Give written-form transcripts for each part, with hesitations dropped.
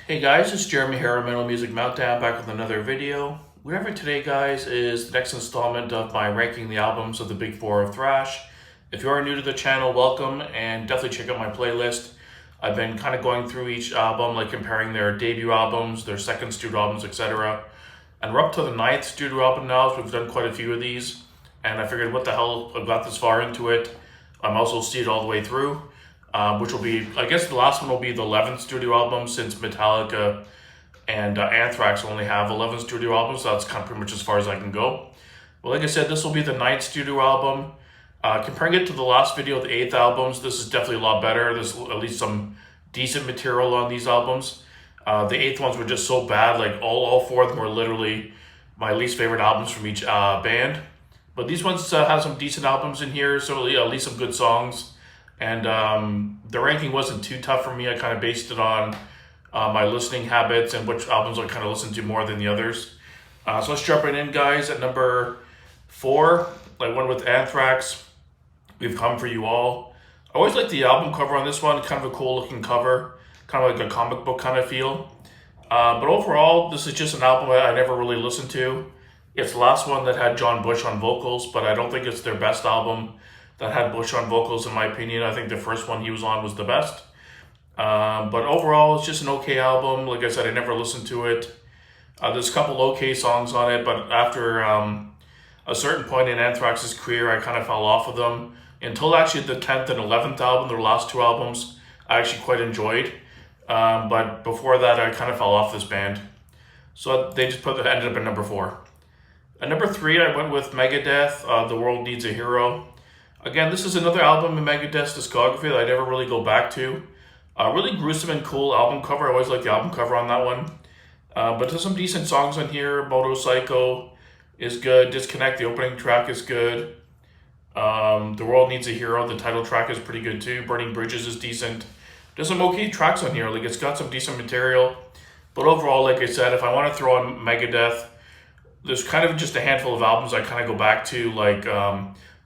Hey guys, it's Jeremy here of Metal Music Meltdown back with another video. What we have for today, guys, is the next installment of my ranking the albums of the big four of thrash. If you are new to the channel, welcome, and definitely check out my playlist. I've been kind of going through each album, like comparing their debut albums, their second studio albums, etc. And we're up to the ninth studio album now, so we've done quite a few of these. And I figured, what the hell, I've got this far into it. I'm also see it all the way through. Which will be, I guess the last one will be the 11th studio album, since Metallica and Anthrax only have 11 studio albums, so that's kind of pretty much as far as I can go. Well, like I said, this will be the 9th studio album. Comparing it to the last video, the 8th albums, this is definitely a lot better. There's at least some decent material on these albums. The 8th ones were just so bad, like all four of them were literally my least favorite albums from each band. But these ones have some decent albums in here, so at least some good songs. And the ranking wasn't too tough for me. I kind of based it on my listening habits and which albums I kind of listen to more than the others. So let's jump right in, guys. At number 4, I went with Anthrax, We've Come For You All. I always like the album cover on this one, kind of a cool looking cover, kind of like a comic book kind of feel. But overall, this is just an album I never really listened to. It's the last one that had John Bush on vocals, but I don't think it's their best album that had Bush on vocals, in my opinion. I think the first one he was on was the best. But overall, it's just an okay album. Like I said, I never listened to it. There's a couple okay songs on it, but after a certain point in Anthrax's career, I kind of fell off of them. Until actually the 10th and 11th album, their last two albums, I actually quite enjoyed. But before that, I kind of fell off this band. So they just ended up at number 4. At number 3, I went with Megadeth, The World Needs a Hero. Again, this is another album in Megadeth's discography that I never really go back to. Really gruesome and cool album cover. I always like the album cover on that one. But there's some decent songs on here. Motorcycle is good. Disconnect, the opening track, is good. The World Needs a Hero, the title track, is pretty good too. Burning Bridges is decent. There's some okay tracks on here. Like, it's got some decent material. But overall, like I said, if I want to throw on Megadeth, there's kind of just a handful of albums I kind of go back to, like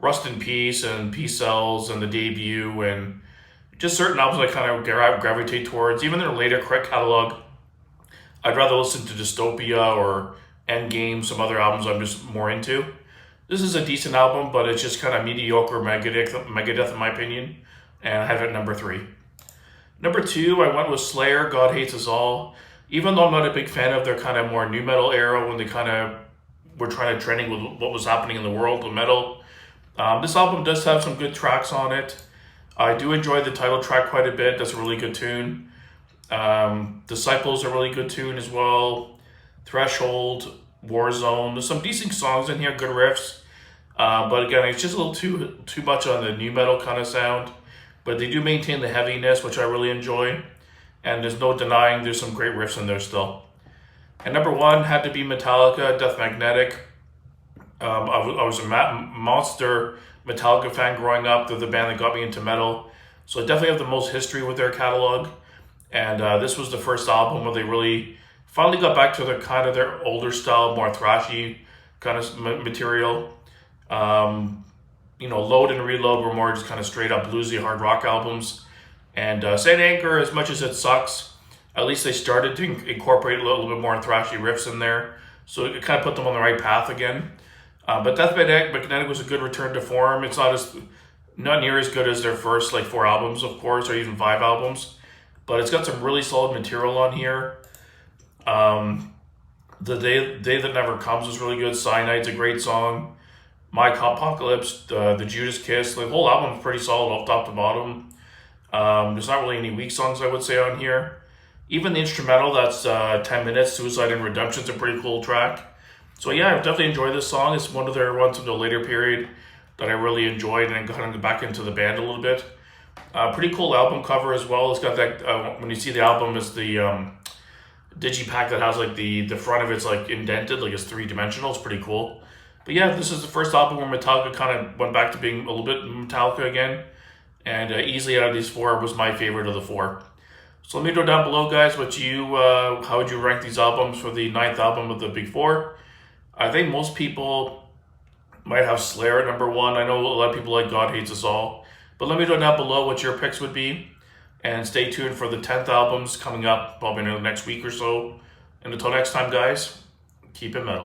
Rust in Peace and Peace Cells and the debut, and just certain albums I kind of gravitate towards. Even their later catalog, I'd rather listen to Dystopia or Endgame, some other albums I'm just more into. This is a decent album, but it's just kind of mediocre Megadeth in my opinion, and I have it at number 3. Number 2, I went with Slayer, God Hates Us All. Even though I'm not a big fan of their kind of more new metal era, when they kind of were trying to trending with what was happening in the world with metal, this album does have some good tracks on it. I do enjoy the title track quite a bit. That's a really good tune. Disciples are a really good tune as well. Threshold, Warzone. There's some decent songs in here, good riffs. But again, it's just a little too much on the new metal kind of sound. But they do maintain the heaviness, which I really enjoy. And there's no denying there's some great riffs in there still. And number 1 had to be Metallica, Death Magnetic. I was a monster Metallica fan growing up. They're the band that got me into metal. So I definitely have the most history with their catalog. And this was the first album where they really finally got back to their older style, more thrashy kind of material. Load and Reload were more just kind of straight up bluesy hard rock albums. And Saint Anger, as much as it sucks, at least they started to incorporate a little bit more thrashy riffs in there. So it kind of put them on the right path again. But Death Magnetic was a good return to form. It's not near as good as their first 4 albums, of course, or even 5 albums. But it's got some really solid material on here. The Day That Never Comes is really good. Cyanide's a great song. My Apocalypse, the Judas Kiss, the whole album is pretty solid off top to bottom. There's not really any weak songs, I would say, on here. Even the instrumental, that's 10 minutes, Suicide and Redemption, is a pretty cool track. So yeah, I've definitely enjoyed this song. It's one of their ones from the later period that I really enjoyed, and kind of got back into the band a little bit. Pretty cool album cover as well. It's got that, when you see the album, it's the digipack that has the front of it's indented, it's 3-dimensional. It's pretty cool. But yeah, this is the first album where Metallica kind of went back to being a little bit Metallica again. And easily out of these 4 was my favorite of the 4. So let me know down below, guys, how would you rank these albums for the 9th album of the big 4? I think most people might have Slayer at number 1. I know a lot of people like God Hates Us All. But let me know down below what your picks would be. And stay tuned for the 10th albums coming up probably in the next week or so. And until next time, guys, keep it metal.